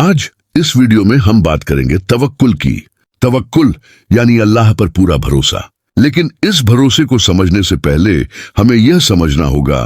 आज इस वीडियो में हम बात करेंगे तवक्कुल की। तवक्कुल यानी अल्लाह पर पूरा भरोसा। लेकिन इस भरोसे को समझने से पहले हमें यह समझना होगा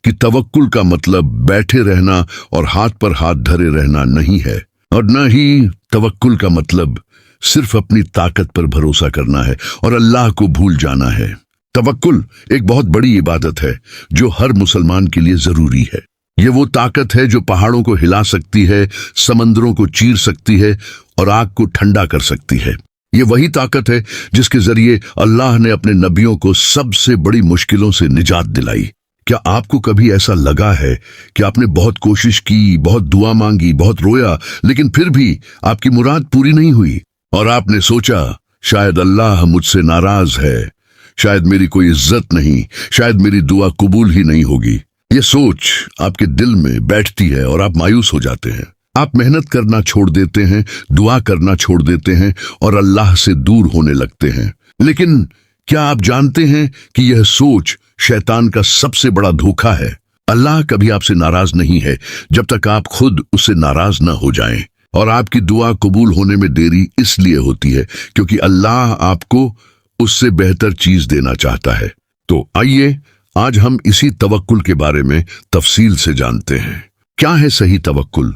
कि तवक्कुल का मतलब बैठे रहना और हाथ पर हाथ धरे रहना नहीं है, और न ही तवक्कुल का मतलब सिर्फ अपनी ताकत पर भरोसा करना है और अल्लाह को भूल जाना है। तवक्कुल एक बहुत बड़ी इबादत है जो हर मुसलमान के लिए जरूरी है। ये वो ताकत है जो पहाड़ों को हिला सकती है, समंदरों को चीर सकती है और आग को ठंडा कर सकती है। ये वही ताकत है जिसके जरिए अल्लाह ने अपने नबियों को सबसे बड़ी मुश्किलों से निजात दिलाई। क्या आपको कभी ऐसा लगा है कि आपने बहुत कोशिश की, बहुत दुआ मांगी, बहुत रोया, लेकिन फिर भी आपकी मुराद पूरी नहीं हुई और आपने सोचा शायद अल्लाह मुझसे नाराज है, शायद मेरी कोई इज्जत नहीं, शायद मेरी दुआ कबूल ही नहीं होगी। ये सोच आपके दिल में बैठती है और आप मायूस हो जाते हैं। आप मेहनत करना छोड़ देते हैं, दुआ करना छोड़ देते हैं और अल्लाह से दूर होने लगते हैं। लेकिन क्या आप जानते हैं कि यह सोच शैतान का सबसे बड़ा धोखा है? अल्लाह कभी आपसे नाराज नहीं है जब तक आप खुद उससे नाराज न हो जाएं। और आपकी दुआ कबूल होने में देरी इसलिए होती है क्योंकि अल्लाह आपको उससे बेहतर चीज देना चाहता है। तो आइए आज हम इसी तवक्कुल के बारे में तफसील से जानते हैं। क्या है सही तवक्कुल,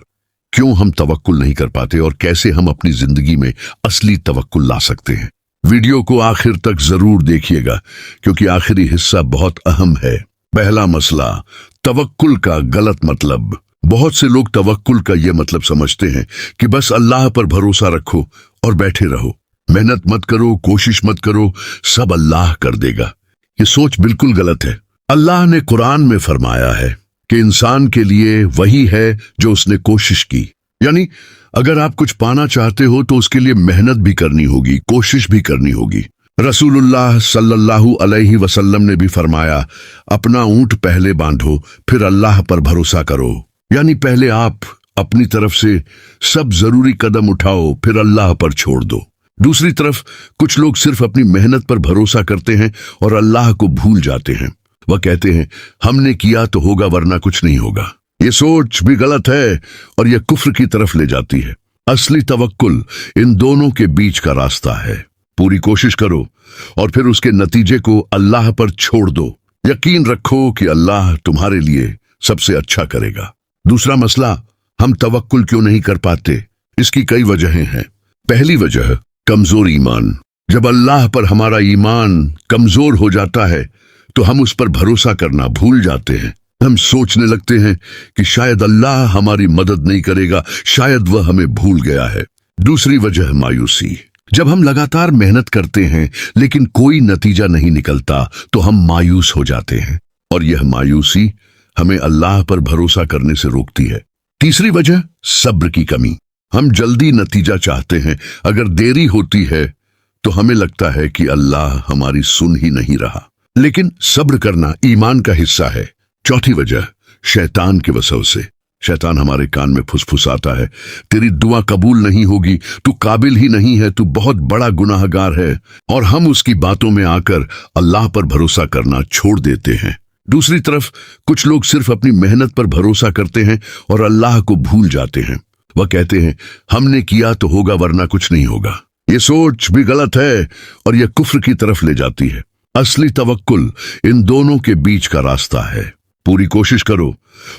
क्यों हम तवक्कुल नहीं कर पाते और कैसे हम अपनी जिंदगी में असली तवक्कुल ला सकते हैं। वीडियो को आखिर तक जरूर देखिएगा क्योंकि आखिरी हिस्सा बहुत अहम है। पहला मसला, तवक्कुल का गलत मतलब। बहुत से लोग तवक्कुल का यह मतलब समझते हैं कि बस अल्लाह पर भरोसा रखो और बैठे रहो, मेहनत मत करो, कोशिश मत करो, सब अल्लाह कर देगा। ये सोच बिल्कुल गलत है। अल्लाह ने कुरान में फरमाया है कि इंसान के लिए वही है जो उसने कोशिश की। यानी अगर आप कुछ पाना चाहते हो तो उसके लिए मेहनत भी करनी होगी, कोशिश भी करनी होगी। रसूलुल्लाह सल्लल्लाहु अलैहि वसल्लम ने भी फरमाया, अपना ऊंट पहले बांधो फिर अल्लाह पर भरोसा करो। यानी पहले आप अपनी तरफ से सब जरूरी कदम उठाओ फिर अल्लाह पर छोड़ दो। दूसरी तरफ कुछ लोग सिर्फ अपनी मेहनत पर भरोसा करते हैं और अल्लाह को भूल जाते हैं। वह कहते हैं हमने किया तो होगा वरना कुछ नहीं होगा। ये सोच भी गलत है और यह कुफ्र की तरफ ले जाती है। असली तवक्कुल इन दोनों के बीच का रास्ता है। पूरी कोशिश करो और फिर उसके नतीजे को अल्लाह पर छोड़ दो। यकीन रखो कि अल्लाह तुम्हारे लिए सबसे अच्छा करेगा। दूसरा मसला, हम तवक्कुल क्यों नहीं कर पाते? इसकी कई वजहें हैं। पहली वजह, कमजोर ईमान। जब अल्लाह पर हमारा ईमान कमजोर हो जाता है तो हम उस पर भरोसा करना भूल जाते हैं। हम सोचने लगते हैं कि शायद अल्लाह हमारी मदद नहीं करेगा, शायद वह हमें भूल गया है। दूसरी वजह, मायूसी। जब हम लगातार मेहनत करते हैं लेकिन कोई नतीजा नहीं निकलता तो हम मायूस हो जाते हैं और यह मायूसी हमें अल्लाह पर भरोसा करने से रोकती है। तीसरी वजह, सब्र की कमी। हम जल्दी नतीजा चाहते हैं, अगर देरी होती है तो हमें लगता है कि अल्लाह हमारी सुन ही नहीं रहा। लेकिन सब्र करना ईमान का हिस्सा है। चौथी वजह, शैतान के वसवसे। शैतान हमारे कान में फुसफुसाता है, तेरी दुआ कबूल नहीं होगी, तू काबिल ही नहीं है, तू बहुत बड़ा गुनाहगार है, और हम उसकी बातों में आकर अल्लाह पर भरोसा करना छोड़ देते हैं। दूसरी तरफ कुछ लोग सिर्फ अपनी मेहनत पर भरोसा करते हैं और अल्लाह को भूल जाते हैं। वह कहते हैं हमने किया तो होगा वरना कुछ नहीं होगा। ये सोच भी गलत है और यह कुफ्र की तरफ ले जाती है। असली तवक्कुल इन दोनों के बीच का रास्ता है। पूरी कोशिश करो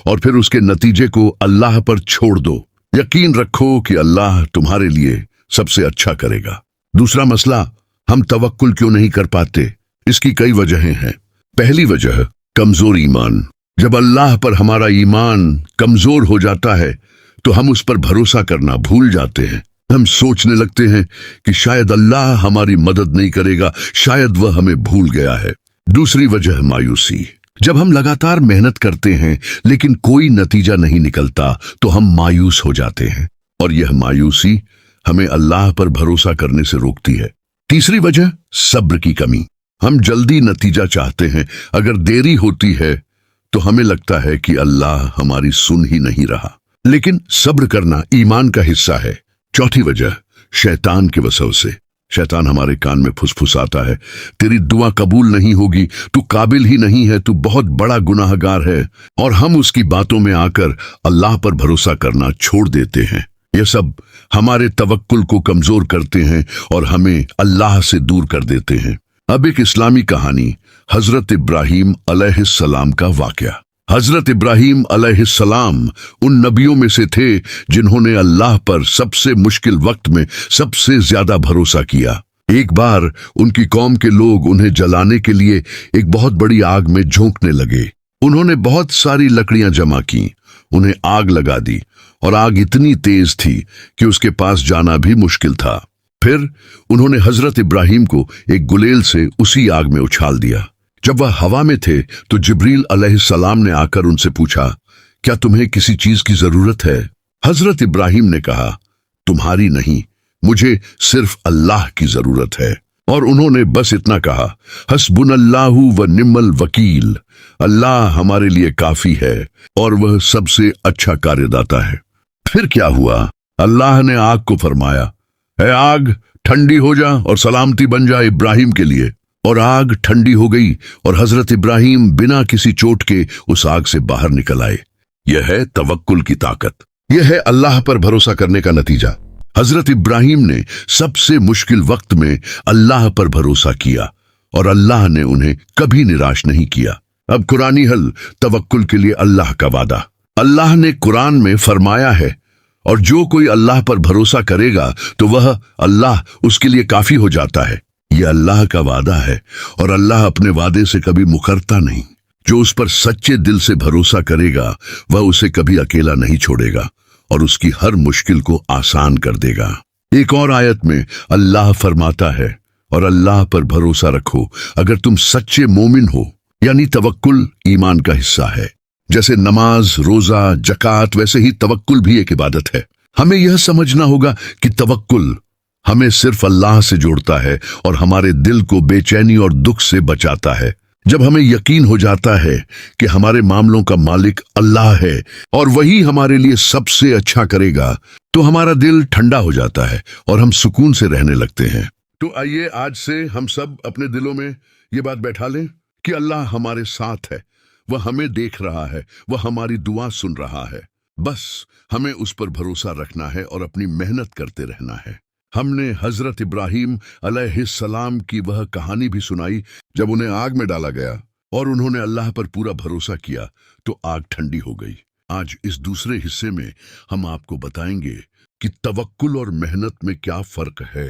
और फिर उसके नतीजे को अल्लाह पर छोड़ दो। यकीन रखो कि अल्लाह तुम्हारे लिए सबसे अच्छा करेगा। दूसरा मसला, हम तवक्कुल क्यों नहीं कर पाते? इसकी कई वजहें हैं। पहली वजह, कमजोर ईमान। जब अल्लाह पर हमारा ईमान कमजोर हो जाता है तो हम उस पर भरोसा करना भूल जाते हैं। हम सोचने लगते हैं कि शायद अल्लाह हमारी मदद नहीं करेगा, शायद वह हमें भूल गया है। दूसरी वजह, मायूसी। जब हम लगातार मेहनत करते हैं लेकिन कोई नतीजा नहीं निकलता तो हम मायूस हो जाते हैं और यह मायूसी हमें अल्लाह पर भरोसा करने से रोकती है। तीसरी वजह, सब्र की कमी। हम जल्दी नतीजा चाहते हैं, अगर देरी होती है तो हमें लगता है कि अल्लाह हमारी सुन ही नहीं रहा। लेकिन सब्र करना ईमान का हिस्सा है। चौथी वजह, शैतान के वसवसे। शैतान हमारे कान में फुसफुसाता है, तेरी दुआ कबूल नहीं होगी, तू काबिल ही नहीं है, तू बहुत बड़ा गुनाहगार है, और हम उसकी बातों में आकर अल्लाह पर भरोसा करना छोड़ देते हैं। ये सब हमारे तवक्कुल को कमजोर करते हैं और हमें अल्लाह से दूर कर देते हैं। अब एक इस्लामी कहानी, हजरत इब्राहीम अलैहिस्सलाम का वाकया। हजरत इब्राहीम अलैहिस्सलाम उन नबियों में से थे जिन्होंने अल्लाह पर सबसे मुश्किल वक्त में सबसे ज्यादा भरोसा किया। एक बार उनकी कौम के लोग उन्हें जलाने के लिए एक बहुत बड़ी आग में झोंकने लगे। उन्होंने बहुत सारी लकड़ियां जमा की, उन्हें आग लगा दी और आग इतनी तेज थी कि उसके पास जाना भी मुश्किल था। फिर उन्होंने हजरत इब्राहीम को एक गुलेल से उसी आग में उछाल दिया। जब वह हवा में थे तो जिब्रील अलैहिस्सलाम ने आकर उनसे पूछा, क्या तुम्हें किसी चीज की जरूरत है? हजरत इब्राहीम ने कहा, तुम्हारी नहीं, मुझे सिर्फ अल्लाह की जरूरत है। और उन्होंने बस इतना कहा, हस्बुनल्लाहु व निम्मल वकील, अल्लाह हमारे लिए काफी है और वह सबसे अच्छा कार्यदाता है। फिर क्या हुआ? अल्लाह ने आग को फरमाया, ऐ आग ठंडी हो जा और सलामती बन जा इब्राहीम के लिए। और आग ठंडी हो गई और हजरत इब्राहीम बिना किसी चोट के उस आग से बाहर निकल आए। यह है तवक्कुल की ताकत, यह है अल्लाह पर भरोसा करने का नतीजा। हजरत इब्राहीम ने सबसे मुश्किल वक्त में अल्लाह पर भरोसा किया और अल्लाह ने उन्हें कभी निराश नहीं किया। अब कुरानी हल, तवक्कुल के लिए अल्लाह का वादा। अल्लाह ने कुरान में फरमाया है, और जो कोई अल्लाह पर भरोसा करेगा तो वह अल्लाह उसके लिए काफी हो जाता है। यह अल्लाह का वादा है और अल्लाह अपने वादे से कभी मुकरता नहीं। जो उस पर सच्चे दिल से भरोसा करेगा वह उसे कभी अकेला नहीं छोड़ेगा और उसकी हर मुश्किल को आसान कर देगा। एक और आयत में अल्लाह फरमाता है, और अल्लाह पर भरोसा रखो अगर तुम सच्चे मोमिन हो। यानी तवक्कुल ईमान का हिस्सा है। जैसे नमाज, रोजा, जकात, वैसे ही तवक्कुल भी एक इबादत है। हमें यह समझना होगा कि तवक्कुल हमें सिर्फ अल्लाह से जोड़ता है और हमारे दिल को बेचैनी और दुख से बचाता है। जब हमें यकीन हो जाता है कि हमारे मामलों का मालिक अल्लाह है और वही हमारे लिए सबसे अच्छा करेगा, तो हमारा दिल ठंडा हो जाता है और हम सुकून से रहने लगते हैं। तो आइए आज से हम सब अपने दिलों में ये बात बैठा लें कि अल्लाह हमारे साथ है, वह हमें देख रहा है, वह हमारी दुआ सुन रहा है। बस हमें उस पर भरोसा रखना है और अपनी मेहनत करते रहना है। हमने हजरत इब्राहीम अलैहिस्सलाम की वह कहानी भी सुनाई जब उन्हें आग में डाला गया और उन्होंने अल्लाह पर पूरा भरोसा किया तो आग ठंडी हो गई। आज इस दूसरे हिस्से में हम आपको बताएंगे कि तवक्कुल और मेहनत में क्या फर्क है,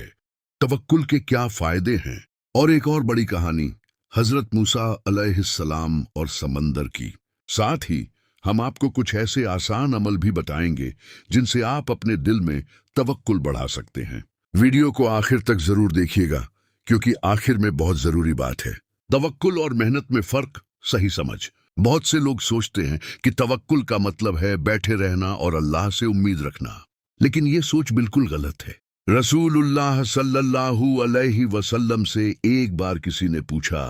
तवक्कुल के क्या फायदे हैं। और एक और बड़ी कहानी, हजरत मूसा अलैहिस्सलाम और समंदर की। साथ ही हम आपको कुछ ऐसे आसान अमल भी बताएंगे जिनसे आप अपने दिल में तवक्कुल बढ़ा सकते हैं। वीडियो को आखिर तक जरूर देखिएगा क्योंकि आखिर में बहुत जरूरी बात है। तवक्कुल और मेहनत में फर्क सही समझ। बहुत से लोग सोचते हैं कि तवक्कुल का मतलब है बैठे रहना और अल्लाह से उम्मीद रखना, लेकिन ये सोच बिल्कुल गलत है। रसूलुल्लाह सल्लल्लाहु अलैहि वसल्लम से एक बार किसी ने पूछा,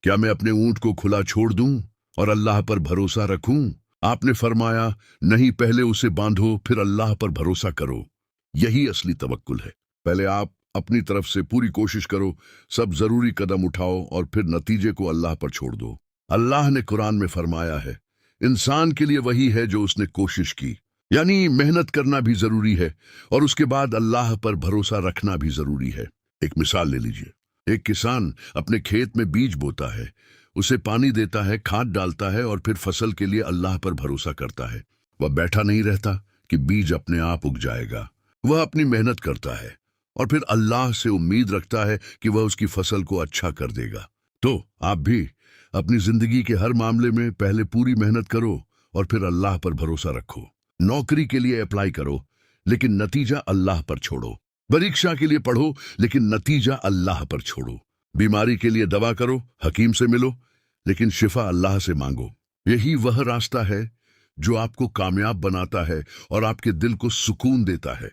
क्या मैं अपने ऊंट को खुला छोड़ दूं और अल्लाह पर भरोसा रखूं? आपने फरमाया, नहीं, पहले उसे बांधो फिर अल्लाह पर भरोसा करो। यही असली तवक्कुल है। पहले आप अपनी तरफ से पूरी कोशिश करो, सब जरूरी कदम उठाओ और फिर नतीजे को अल्लाह पर छोड़ दो। अल्लाह ने कुरान में फरमाया है, इंसान के लिए वही है जो उसने कोशिश की। यानी मेहनत करना भी जरूरी है और उसके बाद अल्लाह पर भरोसा रखना भी जरूरी है। एक मिसाल ले लीजिए। एक किसान अपने खेत में बीज बोता है, उसे पानी देता है, खाद डालता है और फिर फसल के लिए अल्लाह पर भरोसा करता है। वह बैठा नहीं रहता कि बीज अपने आप उग जाएगा। वह अपनी मेहनत करता है और फिर अल्लाह से उम्मीद रखता है कि वह उसकी फसल को अच्छा कर देगा। तो आप भी अपनी जिंदगी के हर मामले में पहले पूरी मेहनत करो और फिर अल्लाह पर भरोसा रखो। नौकरी के लिए अप्लाई करो लेकिन नतीजा अल्लाह पर छोड़ो। परीक्षा के लिए पढ़ो लेकिन नतीजा अल्लाह पर छोड़ो। बीमारी के लिए दवा करो, हकीम से मिलो, लेकिन शिफा अल्लाह से मांगो। यही वह रास्ता है जो आपको कामयाब बनाता है और आपके दिल को सुकून देता है।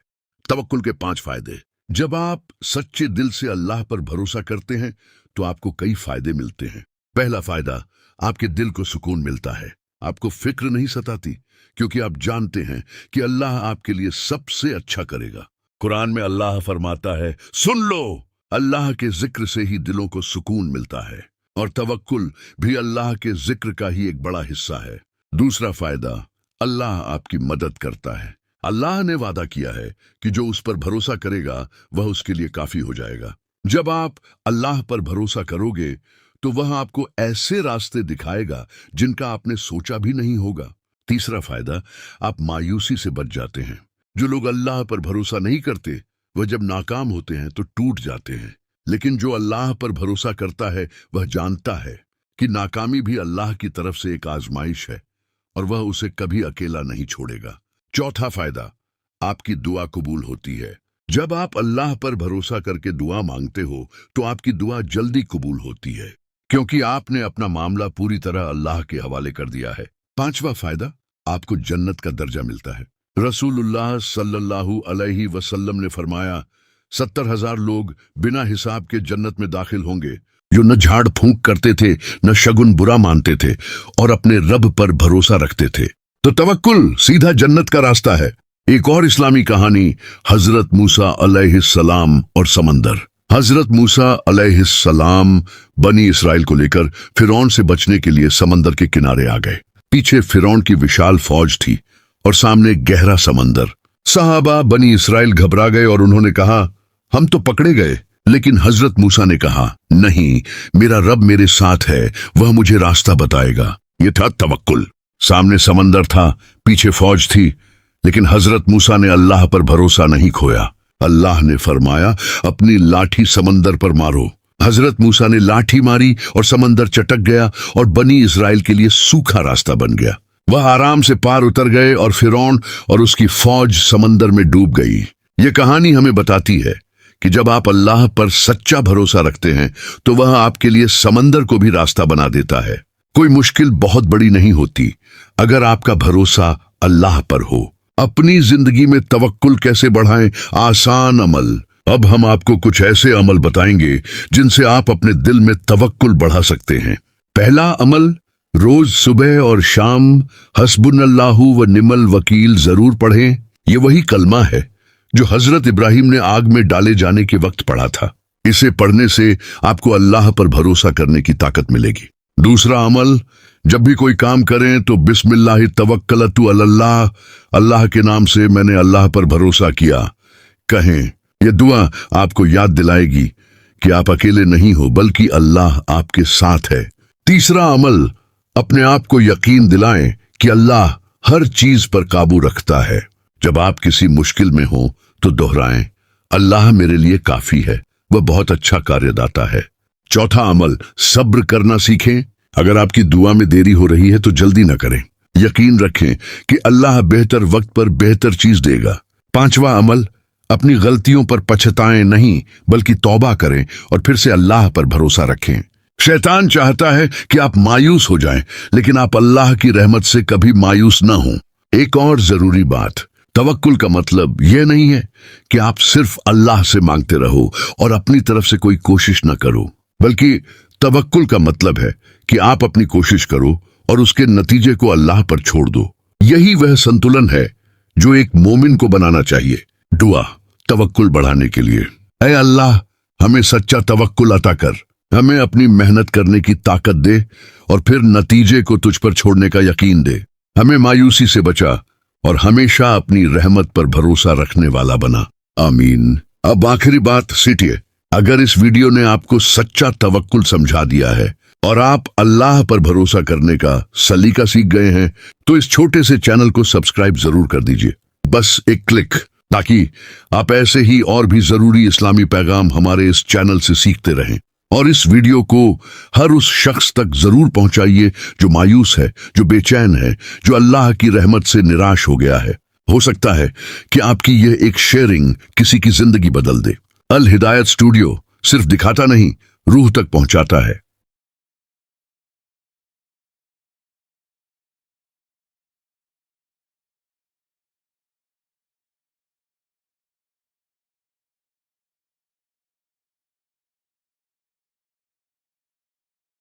तवक्कुल के 5 फायदे। जब आप सच्चे दिल से अल्लाह पर भरोसा करते हैं तो आपको कई फायदे मिलते हैं। पहला फायदा, आपके दिल को सुकून मिलता है। आपको फिक्र नहीं सताती क्योंकि आप जानते हैं कि अल्लाह आपके लिए सबसे अच्छा करेगा। कुरान में अल्लाह फरमाता है, सुन लो, अल्लाह के जिक्र से ही दिलों को सुकून मिलता है। और तवक्कुल भी अल्लाह के जिक्र का ही एक बड़ा हिस्सा है। दूसरा फायदा, अल्लाह आपकी मदद करता है। अल्लाह ने वादा किया है कि जो उस पर भरोसा करेगा वह उसके लिए काफी हो जाएगा। जब आप अल्लाह पर भरोसा करोगे तो वह आपको ऐसे रास्ते दिखाएगा जिनका आपने सोचा भी नहीं होगा। तीसरा फायदा, आप मायूसी से बच जाते हैं। जो लोग अल्लाह पर भरोसा नहीं करते वह जब नाकाम होते हैं तो टूट जाते हैं, लेकिन जो अल्लाह पर भरोसा करता है वह जानता है कि नाकामी भी अल्लाह की तरफ से एक आजमाइश है और वह उसे कभी अकेला नहीं छोड़ेगा। चौथा फायदा, आपकी दुआ कबूल होती है। जब आप अल्लाह पर भरोसा करके दुआ मांगते हो तो आपकी दुआ जल्दी कबूल होती है, क्योंकि आपने अपना मामला पूरी तरह अल्लाह के हवाले कर दिया है। पांचवा फायदा, आपको जन्नत का दर्जा मिलता है। रसूलुल्लाह सल्लल्लाहु अलैहि वसल्लम ने फरमाया, 70,000 लोग बिना हिसाब के जन्नत में दाखिल होंगे, जो न झाड़ फूंक करते थे, न शगुन बुरा मानते थे और अपने रब पर भरोसा रखते थे। तो तवक्कुल सीधा जन्नत का रास्ता है। एक और इस्लामी कहानी, हजरत मूसा अलैहिस्सलाम और समंदर। हजरत मूसा अलैहिस्सलाम बनी इसराइल को लेकर फिरौन से बचने के लिए समंदर के किनारे आ गए। पीछे फिरौन की विशाल फौज थी और सामने गहरा समंदर। सहाबा बनी इसराइल घबरा गए और उन्होंने कहा, हम तो पकड़े गए। लेकिन हजरत मूसा ने कहा, नहीं, मेरा रब मेरे साथ है, वह मुझे रास्ता बताएगा। यह था तवक्कुल। सामने समंदर था, पीछे फौज थी, लेकिन हजरत मूसा ने अल्लाह पर भरोसा नहीं खोया। अल्लाह ने फरमाया, अपनी लाठी समंदर पर मारो। हजरत मूसा ने लाठी मारी और समंदर चटक गया और बनी इसराइल के लिए सूखा रास्ता बन गया। वह आराम से पार उतर गए और फिरौन और उसकी फौज समंदर में डूब गई। यह कहानी हमें बताती है कि जब आप अल्लाह पर सच्चा भरोसा रखते हैं तो वह आपके लिए समंदर को भी रास्ता बना देता है। कोई मुश्किल बहुत बड़ी नहीं होती अगर आपका भरोसा अल्लाह पर हो। अपनी जिंदगी में तवक्कुल कैसे बढ़ाएं? आसान अमल। अब हम आपको कुछ ऐसे अमल बताएंगे जिनसे आप अपने दिल में तवक्कुल बढ़ा सकते हैं। पहला अमल, रोज सुबह और शाम हस्बुनल्लाहु व निमल वकील जरूर पढ़ें। ये वही कलमा है जो हजरत इब्राहिम ने आग में डाले जाने के वक्त पढ़ा था। इसे पढ़ने से आपको अल्लाह पर भरोसा करने की ताकत मिलेगी। दूसरा अमल, जब भी कोई काम करें तो बिस्मिल्लाह तवक्कलतु अलल्लाह, अल्लाह के नाम से मैंने अल्लाह पर भरोसा किया, कहें। यह दुआ आपको याद दिलाएगी कि आप अकेले नहीं हो, बल्कि अल्लाह आपके साथ है। तीसरा अमल, अपने आप को यकीन दिलाएं कि अल्लाह हर चीज पर काबू रखता है। जब आप किसी मुश्किल में हो तो दोहराएं, अल्लाह मेरे लिए काफी है, वह बहुत अच्छा कार्यदाता है। चौथा अमल, सब्र करना सीखें। अगर आपकी दुआ में देरी हो रही है तो जल्दी न करें, यकीन रखें कि अल्लाह बेहतर वक्त पर बेहतर चीज देगा। पांचवा अमल, अपनी गलतियों पर पछताएं नहीं, बल्कि तौबा करें और फिर से अल्लाह पर भरोसा रखें। शैतान चाहता है कि आप मायूस हो जाएं, लेकिन आप अल्लाह की रहमत से कभी मायूस न हों। एक और जरूरी बात, तवक्कुल का मतलब यह नहीं है कि आप सिर्फ अल्लाह से मांगते रहो और अपनी तरफ से कोई कोशिश न करो, बल्कि तवक्कुल का मतलब है कि आप अपनी कोशिश करो और उसके नतीजे को अल्लाह पर छोड़ दो। यही वह संतुलन है जो एक मोमिन को बनाना चाहिए। दुआ तवक्कुल बढ़ाने के लिए, ऐ अल्लाह, हमें सच्चा तवक्कुल अता कर, हमें अपनी मेहनत करने की ताकत दे और फिर नतीजे को तुझ पर छोड़ने का यकीन दे। हमें मायूसी से बचा और हमेशा अपनी रहमत पर भरोसा रखने वाला बना। आमीन। अब आखिरी बात, सीटिए। अगर इस वीडियो ने आपको सच्चा तवक्कुल समझा दिया है और आप अल्लाह पर भरोसा करने का सलीका सीख गए हैं तो इस छोटे से चैनल को सब्सक्राइब जरूर कर दीजिए, बस एक क्लिक, ताकि आप ऐसे ही और भी जरूरी इस्लामी पैगाम हमारे इस चैनल से सीखते रहें। और इस वीडियो को हर उस शख्स तक जरूर पहुंचाइए जो मायूस है, जो बेचैन है, जो अल्लाह की रहमत से निराश हो गया है। हो सकता है कि आपकी यह एक शेयरिंग किसी की जिंदगी बदल दे। अल हिदायत स्टूडियो सिर्फ दिखाता नहीं, रूह तक पहुंचाता है।